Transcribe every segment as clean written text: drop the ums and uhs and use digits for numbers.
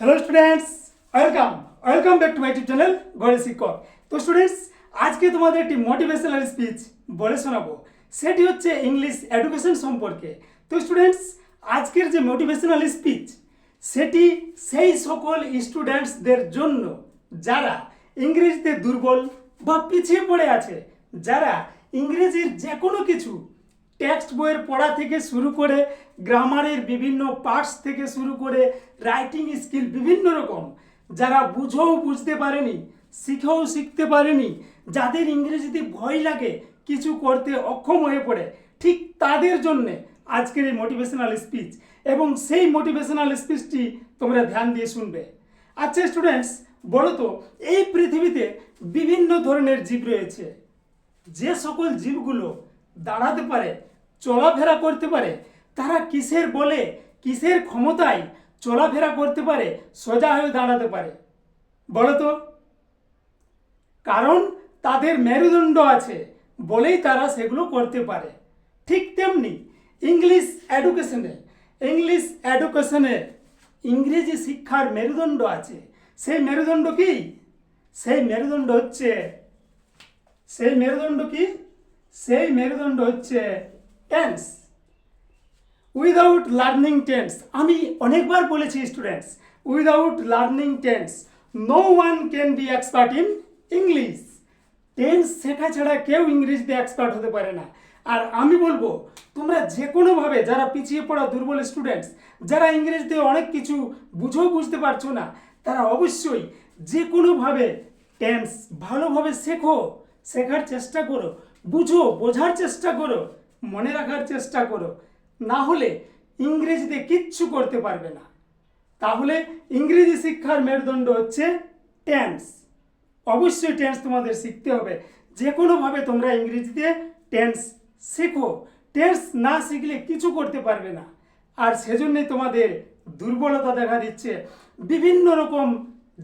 Hello students, welcome back to my YouTube channel Ganesh শিক্ষক। তো students, আজকে তোমাদের একটি মোটিভেশনাল স্পিচ বলে শোনাবো, সেটি হচ্ছে ইংলিশ এডুকেশন সম্পর্কে। তো স্টুডেন্টস, আজকের যে মোটিভেশনাল স্পিচ সেটি সেই সকল স্টুডেন্টসদের জন্য যারা ইংরেজিতে দুর্বল বা পিছিয়ে পড়ে আছে, যারা ইংরেজির যে কোনো কিছু টেক্সট বইয়ের পড়া থেকে শুরু করে গ্রামারের বিভিন্ন পার্টস থেকে শুরু করে রাইটিং স্কিল বিভিন্ন রকম যারা বুঝেও বুঝতে পারেনি, শিখেও শিখতে পারেনি, যাদের ইংরেজিতে ভয় লাগে, কিছু করতে অক্ষম হয়ে পড়ে, ঠিক তাদের জন্যে আজকের এই মোটিভেশনাল স্পিচ। এবং সেই মোটিভেশনাল স্পিচটি তোমরা ধ্যান দিয়ে শুনবে। আচ্ছা স্টুডেন্টস, বলো তো, এই পৃথিবীতে বিভিন্ন ধরনের জীব রয়েছে। যে সকল জীবগুলো দাঁড়াতে পারে, চলাফেরা করতে পারে, তারা কিসের বলে, কিসের ক্ষমতায় চলাফেরা করতে পারে, সোজা হয়ে দাঁড়াতে পারে? বলো তো। কারণ তাদের মেরুদণ্ড আছে বলেই তারা সেগুলো করতে পারে। ঠিক তেমনি ইংলিশ এডুকেশনে ইংরেজি শিক্ষার মেরুদণ্ড আছে। সেই মেরুদণ্ড কি? সেই মেরুদণ্ড হচ্ছে টেন্স। উইদাউট লার্নিং টেন্স, আমি অনেকবার বলেছি students, without learning tense no one can be expert in English. Tense শেখা ছাড়া কেউ ইংরেজিতে এক্সপার্ট হতে পারে না। আর আমি বলবো, তোমরা যে কোনোভাবে, যারা পিছিয়ে পড়া দুর্বল স্টুডেন্টস, যারা ইংরেজিতে অনেক কিছু বুঝতে পারছো না, তারা অবশ্যই যে কোনোভাবে টেন্স ভালোভাবে শেখার চেষ্টা করো, বোঝার চেষ্টা করো, মনে রাখার চেষ্টা করো। না হলে ইংরেজিতে কিচ্ছু করতে পারবে না। তাহলে ইংরেজি শিক্ষার মেরুদণ্ড হচ্ছে টেন্স। অবশ্যই টেন্স তোমাদের শিখতে হবে। যে কোনোভাবে তোমরা ইংরেজিতে টেন্স শেখো। টেন্স না শিখলে কিছু করতে পারবে না। আর সেজন্যই তোমাদের দুর্বলতা দেখা দিচ্ছে, বিভিন্ন রকম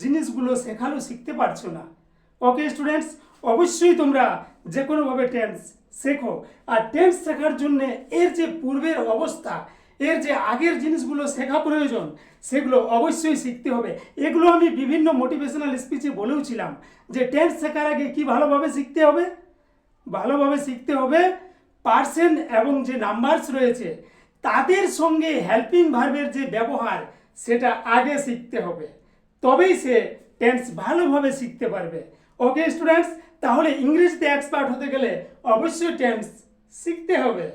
জিনিসগুলো শেখালেও শিখতে পারছো না। ওকে স্টুডেন্টস, অবশ্যই তোমরা যে কোনোভাবে টেন্স শেখো। আর টেন্স শেখার জন্য এর যে পূর্বের অবস্থা, এর যে আগের জিনিসগুলো শেখা প্রয়োজন, সেগুলো অবশ্যই শিখতে হবে। এগুলো আমি বিভিন্ন মোটিভেশনাল স্পিচে বলেওছিলাম যে টেন্স শেখার আগে কি ভালোভাবে শিখতে হবে পার্সন এবং যে নাম্বারস রয়েছে তাদের সঙ্গে হেল্পিং ভার্বের যে ব্যবহার, সেটা আগে শিখতে হবে। তবেই সে টেন্স ভালোভাবে শিখতে পারবে। ওকে স্টুডেন্টস, তাহলে ইংরেজিতে এক্সপার্ট হতে গেলে অবশ্যই টেন্স শিখতে হবে।